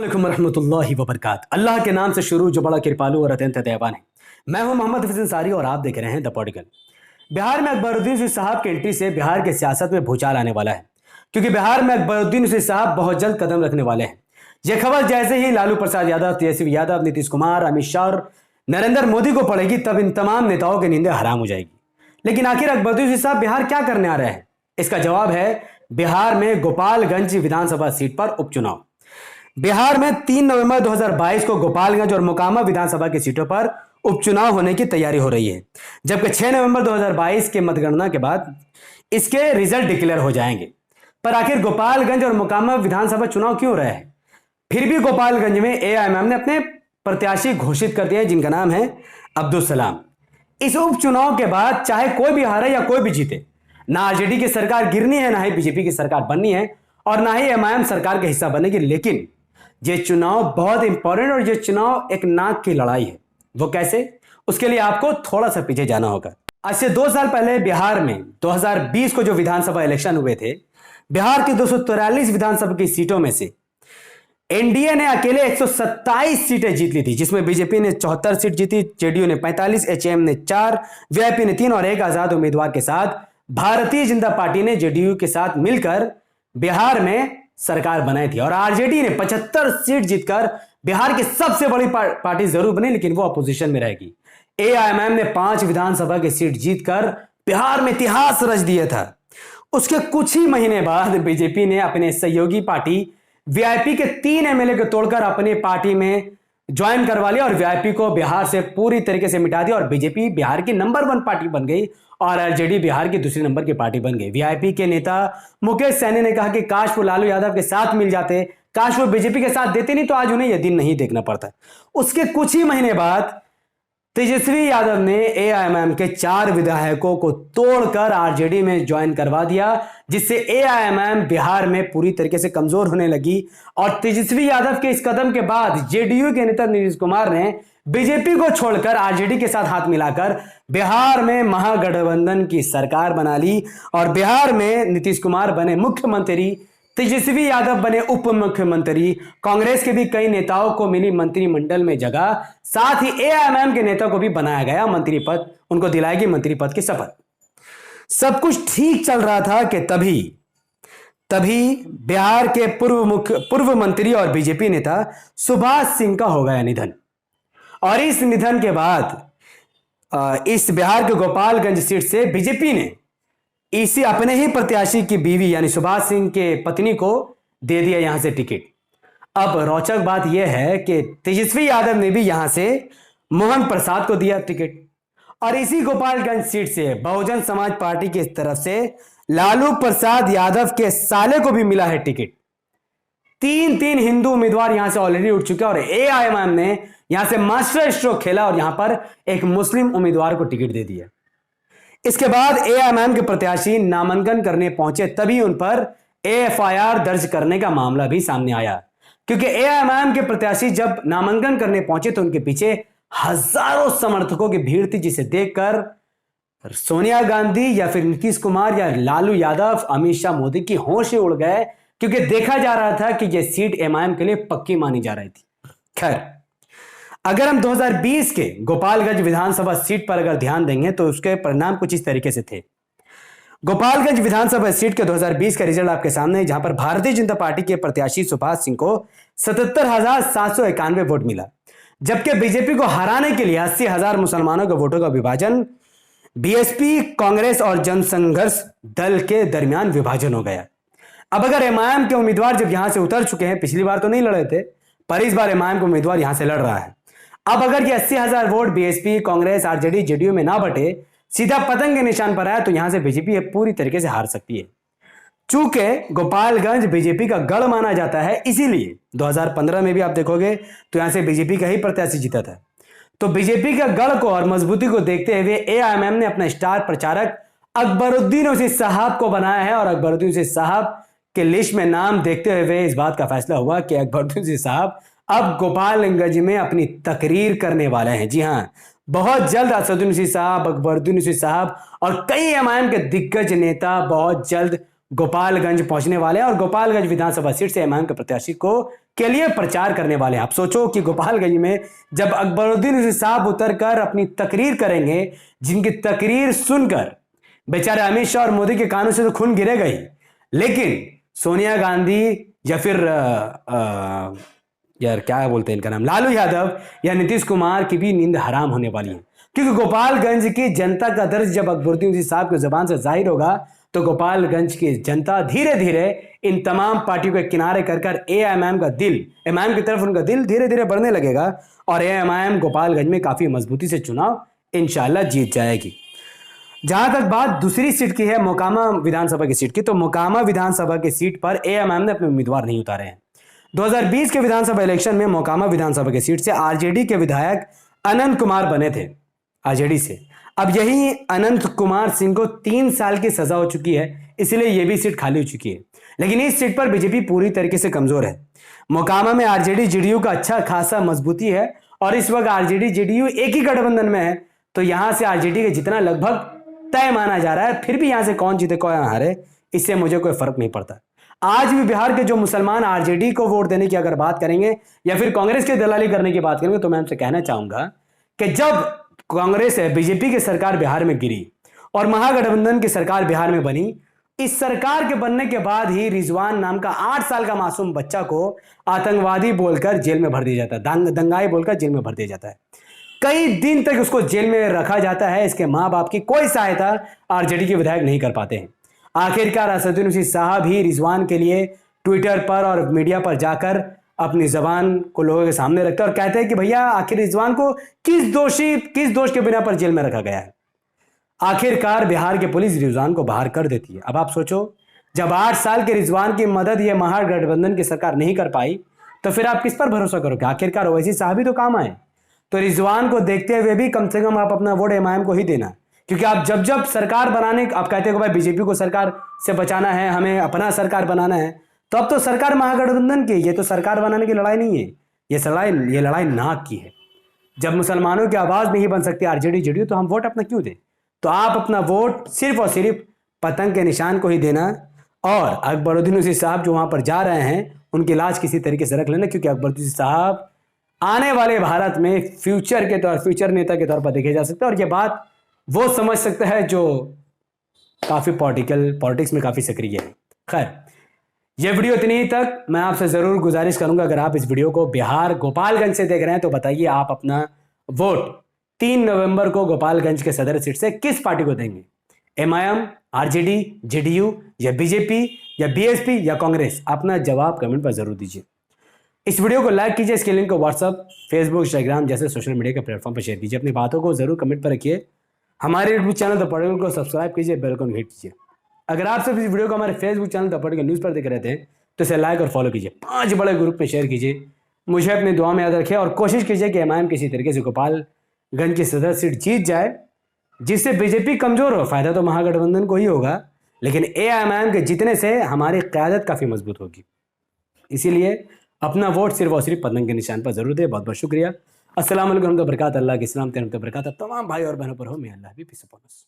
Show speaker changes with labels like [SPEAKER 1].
[SPEAKER 1] अस्सलामुअलैकुम रहमतुल्लाहि व बरकात। अल्लाह के नाम से शुरू जो बड़ा कृपालु और अत्यंत दयावान है। मैं हूं मोहम्मद हफीज अंसारी और आप देख रहे हैं द पॉलिटिकल। बिहार में अकबरुद्दीन साहब की एंट्री से बिहार के सियासत में भूचाल आने वाला है, क्योंकि बिहार में अकबरुद्दीन साहब बहुत जल्द कदम रखने वाले हैं। यह खबर जैसे ही लालू प्रसाद यादव, तेजस्वी यादव, नीतीश कुमार, अमित शाह और नरेंद्र मोदी को पड़ेगी, तब इन तमाम नेताओं की नींदें हराम हो जाएगी। लेकिन आखिर अकबरुद्दीन साहब बिहार क्या करने आ रहे हैं? इसका जवाब है बिहार में गोपालगंज विधानसभा सीट पर उपचुनाव। बिहार में 3 नवंबर 2022 को गोपालगंज और मोकामा विधानसभा की सीटों पर उपचुनाव होने की तैयारी हो रही है, जबकि 6 नवंबर 2022 के मतगणना के बाद इसके रिजल्ट डिक्लेयर हो जाएंगे। पर आखिर गोपालगंज और मोकामा विधानसभा चुनाव क्यों रहे हैं? फिर भी गोपालगंज में एआईएमआईएम ने अपने प्रत्याशी घोषित कर दिए, जिनका नाम है अब्दुल सलाम। इस उपचुनाव के बाद चाहे कोई भी हारे या कोई भी जीते, ना आरजेडी की सरकार गिरनी है, ना ही बीजेपी की सरकार बननी है, और ना ही एमआईएम सरकार का हिस्सा बनेगी। लेकिन ये चुनाव बहुत इंपॉर्टेंट और ये चुनाव एक नाक की लड़ाई है। वो कैसे? उसके लिए आपको थोड़ा सा पीछे जाना होगा। आज से 2 साल पहले बिहार में 2020 को जो विधानसभा इलेक्शन हुए थे, बिहार की 243 विधानसभा की सीटों में से एनडीए ने अकेले 127 सीटें जीत ली थी, जिसमें बीजेपी ने 74 सीट जीती, जेडीयू ने 45, एचएम ने 4, वीआईपी ने 3 और एक आजाद उम्मीदवार के साथ भारतीय जनता पार्टी ने जेडीयू के साथ मिलकर बिहार में सरकार बनाई थी। और आरजेडी ने 75 सीट जीतकर बिहार की सबसे बड़ी पार्टी जरूर बनी, लेकिन वो अपोजिशन में रहेगी। एआईएमआईएम ने 5 विधानसभा की सीट जीतकर बिहार में इतिहास रच दिया था। उसके कुछ ही महीने बाद बीजेपी ने अपने सहयोगी पार्टी वीआईपी के 3 एमएलए को तोड़कर अपनी पार्टी में ज्वाइन करवा लिया और वीआईपी को बिहार से पूरी तरीके से मिटा दिया, और बीजेपी बिहार की नंबर 1 पार्टी बन गई और आरजेडी बिहार की दूसरी नंबर की पार्टी बन गई। वीआईपी के नेता मुकेश सैनी ने कहा कि काश वो लालू यादव के साथ मिल जाते, काश वो बीजेपी के साथ देते, नहीं तो आज उन्हें यह दिन नहीं देखना पड़ता। उसके कुछ ही महीने बाद तेजस्वी यादव ने एआईएमआईएम के 4 विधायकों को तोड़कर आरजेडी में ज्वाइन करवा दिया, जिससे एआईएमआईएम बिहार में पूरी तरीके से कमजोर होने लगी। और तेजस्वी यादव के इस कदम के बाद जेडीयू के नेता नीतीश कुमार ने बीजेपी को छोड़कर आरजेडी के साथ हाथ मिलाकर बिहार में महागठबंधन की सरकार बना ली, और बिहार में नीतीश कुमार बने मुख्यमंत्री, तेजस्वी यादव बने उप मुख्यमंत्री, कांग्रेस के भी कई नेताओं को मिली मंत्रिमंडल में जगह, साथ ही एआईएमआईएम के नेता को भी बनाया गया मंत्री पद, उनको दिलाएगी मंत्री पद की शपथ। सब कुछ ठीक चल रहा था कि तभी बिहार के पूर्व मंत्री और बीजेपी नेता सुभाष सिंह का हो गया निधन। और इस निधन के बाद इस बिहार के गोपालगंज सीट से बीजेपी ने इसी अपने ही प्रत्याशी की बीवी यानी सुभाष सिंह के पत्नी को दे दिया यहां से टिकट। अब रोचक बात यह है कि तेजस्वी यादव ने भी यहां से मोहन प्रसाद को दिया टिकट, और इसी गोपालगंज सीट से बहुजन समाज पार्टी की तरफ से लालू प्रसाद यादव के साले को भी मिला है टिकट। 3 हिंदू उम्मीदवार यहां से ऑलरेडी उठ चुके हैं, और एआईएमआईएम ने यहां से मास्टर स्ट्रोक खेला और यहां पर एक मुस्लिम उम्मीदवार को टिकट दे दिया। इसके बाद एआईएमआईएम के प्रत्याशी नामांकन करने पहुंचे, तभी उन पर एफआईआर दर्ज करने का मामला भी सामने आया, क्योंकि एआईएमआईएम के प्रत्याशी जब नामांकन करने पहुंचे तो उनके पीछे हजारों समर्थकों की भीड़ थी, जिसे देखकर सोनिया गांधी या फिर नीतीश कुमार या लालू यादव, अमित शाह, मोदी की होश ही उड़ गए, क्योंकि देखा जा रहा था कि यह सीट एमआईएम के लिए पक्की मानी जा रही थी। खैर, अगर हम 2020 के गोपालगंज विधानसभा सीट पर अगर ध्यान देंगे तो उसके परिणाम कुछ इस तरीके से थे। गोपालगंज विधानसभा सीट के 2020 का रिजल्ट आपके सामने है, जहां पर भारतीय जनता पार्टी के प्रत्याशी सुभाष सिंह को 77,791 वोट मिला, जबकि बीजेपी को हराने के लिए 80,000 मुसलमानों के वोटों का विभाजन बीएसपी, कांग्रेस और जनसंघर्ष दल के दरमियान विभाजन हो गया। अब अगर एमआईएम के उम्मीदवार जब यहां से उतर चुके हैं, पिछली बार तो नहीं लड़े थे, पर इस बार एमआईएम का उम्मीदवार यहां से लड़ रहा है। अब अगर ये 80,000 vote BSP, Congress, RJD, JDU में ना बटे, सीधा पतंग के निशान पर आया, तो यहां से बीजेपी पूरी तरीके से हार सकती है। चूंकि गोपालगंज बीजेपी का गढ़ माना जाता है, इसीलिए 2015 में भी आप देखोगे तो यहां से बीजेपी का ही प्रत्याशी जीता था। तो बीजेपी का गढ़ को और मजबूती को देखते हुए एआईएमआईएम ने अपना स्टार प्रचारक अकबरुद्दीन साहब को बनाया है, और अकबरुद्दीन साहब के लिस्ट में नाम देखते हुए इस बात का फैसला हुआ कि अकबरुद्दीन साहब अब गोपालगंज में अपनी तकरीर करने वाले हैं। जी हां, बहुत जल्द असदुद्दीन साहब, अकबरुद्दीन साहब और कई एमआईएम के दिग्गज नेता बहुत जल्द गोपालगंज पहुंचने वाले हैं, और गोपालगंज विधानसभा सीट से एमआईएम के प्रत्याशी को के लिए प्रचार करने वाले हैं। आप सोचो कि गोपालगंज में जब अकबरुद्दीन ओवैसी साहब उतरकर अपनी तकरीर करेंगे, जिनकी तकरीर सुनकर बेचारे अमित शाह और मोदी के कानों से तो खून गिरेगा ही, लेकिन सोनिया गांधी या फिर यार क्या बोलते हैं इनका नाम, लालू यादव या नीतीश कुमार की भी नींद हराम होने वाली है। क्योंकि गोपालगंज की जनता का दर्द जब अकबरुद्दीन ओवैसी साहब की जुबान से जाहिर होगा तो गोपालगंज की जनता धीरे धीरे इन तमाम पार्टियों के किनारे कर एएमआईएम का दिल, एमआईएम की तरफ उनका दिल धीरे धीरे बढ़ने लगेगा और एएमआईएम गोपालगंज में काफी मजबूती से चुनाव इंशाल्लाह जीत जाएगी। जहां तक बात दूसरी सीट की है, मोकामा विधानसभा की सीट की, तो मोकामा विधानसभा की सीट पर एएमआईएम ने अपने उम्मीदवार नहीं उतारे हैं। 2020 के विधानसभा इलेक्शन में मोकामा विधानसभा की सीट से आरजेडी के विधायक अनंत कुमार बने थे आरजेडी से। अब यही अनंत कुमार सिंह को 3 साल की सजा हो चुकी है, इसलिए यह भी सीट खाली हो चुकी है। लेकिन इस सीट पर बीजेपी पूरी तरीके से कमजोर है। मोकामा में आरजेडी जेडीयू का अच्छा खासा मजबूती है और इस वक्त आरजेडी जेडीयू एक ही गठबंधन में है, तो यहां से आरजेडी के जितना लगभग तय माना जा रहा है। फिर भी यहां से कौन जीते कौन हारे, इससे मुझे कोई फर्क नहीं पड़ता। आज भी बिहार के जो मुसलमान आरजेडी को वोट देने की अगर बात करेंगे या फिर कांग्रेस की दलाली करने की बात करेंगे, तो मैं आपसे कहना चाहूंगा कि जब कांग्रेस है बीजेपी की सरकार बिहार में गिरी और महागठबंधन की सरकार बिहार में बनी, इस सरकार के बनने के बाद ही रिजवान नाम का 8 साल का मासूम बच्चा को आतंकवादी बोलकर जेल में भर दिया जाता है, दंगाई बोलकर जेल में भर दिया जाता है। कई दिन तक उसको जेल में रखा जाता है। इसके मां बाप की कोई सहायता आरजेडी के विधायक नहीं कर पाते हैं। आखिरकार असदुद्दीन ओवैसी साहब ही रिजवान के लिए ट्विटर पर और मीडिया पर जाकर अपनी जबान को लोगों के सामने रखते हैं और कहते हैं कि भैया आखिर रिजवान को किस दोष के बिना पर जेल में रखा गया है। आखिरकार बिहार की पुलिस रिजवान को बाहर कर देती है। अब आप सोचो, जब 8 साल के रिजवान की मदद ये महागठबंधन की सरकार नहीं कर पाई, तो फिर आप किस पर भरोसा करोगे? आखिरकार ओवैसी साहब ही तो काम आए। तो रिजवान को देखते हुए भी कम से कम आप अपना वोट एमआईएम को ही देना, क्योंकि आप जब सरकार बनाने आप कहते हो कि भाई बीजेपी को सरकार से बचाना है, हमें अपना सरकार बनाना है, तो अब तो सरकार महागठबंधन की, ये तो सरकार बनाने की लड़ाई नहीं है, ये लड़ाई नाक की है। जब मुसलमानों की आवाज नहीं बन सकती आरजेडी जेडीयू, तो हम वोट अपना क्यों दें? तो आप अपना वोट सिर्फ और सिर्फ पतंग के निशान को ही देना और अकबरुद्दीन ओवैसी साहब जो वहां पर जा रहे हैं उनकी लाज किसी तरीके से रख लेना, क्योंकि अकबरुद्दीन ओवैसी साहब आने वाले भारत में फ्यूचर नेता के तौर पर देखे जा सकते हैं। और ये बात वो समझ सकता है जो काफी पॉलिटिक्स में काफी सक्रिय है। खैर, ये वीडियो इतनी ही तक। मैं आपसे जरूर गुजारिश करूंगा, अगर आप इस वीडियो को बिहार गोपालगंज से देख रहे हैं तो बताइए आप अपना वोट 3 नवंबर को गोपालगंज के सदर सीट से किस पार्टी को देंगे? एमआईएम, आरजेडी, जेडीयू या बीजेपी या बीएसपी या कांग्रेस? अपना जवाब कमेंट पर जरूर दीजिए। इस वीडियो को लाइक कीजिए, इसके लिंक को व्हाट्सअप, फेसबुक, इंस्टाग्राम जैसे सोशल मीडिया के प्लेटफॉर्म पर शेयर कीजिए। अपनी बातों को जरूर कमेंट पर रखिए। हमारे यूट्यूब चैनल द पॉलिटिकल को सब्सक्राइब कीजिए, बेल आइकन हिट कीजिए। अगर आप सब इस वीडियो को हमारे Facebook channel the political news पर देख रहे थे तो इसे लाइक और फॉलो कीजिए, 5 बड़े ग्रुप में शेयर कीजिए। मुझे अपनी दुआ में याद रखिए और कोशिश कीजिए कि एमआईएम किसी तरीके से गोपालगंज की सदर सीट जीत जाए, जिससे बीजेपी कमजोर हो। फायदा तो महागठबंधन को ही होगा, लेकिन एमआईएम के जीतने से हमारी क़यादत काफ़ी मजबूत होगी। इसीलिए अपना वोट सिर्फ और सिर्फ पतंग के निशान पर जरूर दे। बहुत बहुत शुक्रिया। अस्सलाम वालेकुम बरकात। अल्लाह के इस्लाम बरकात तमाम भाई और बहनों पर हो। मैं अल्लाह भी पीस अपॉन अस।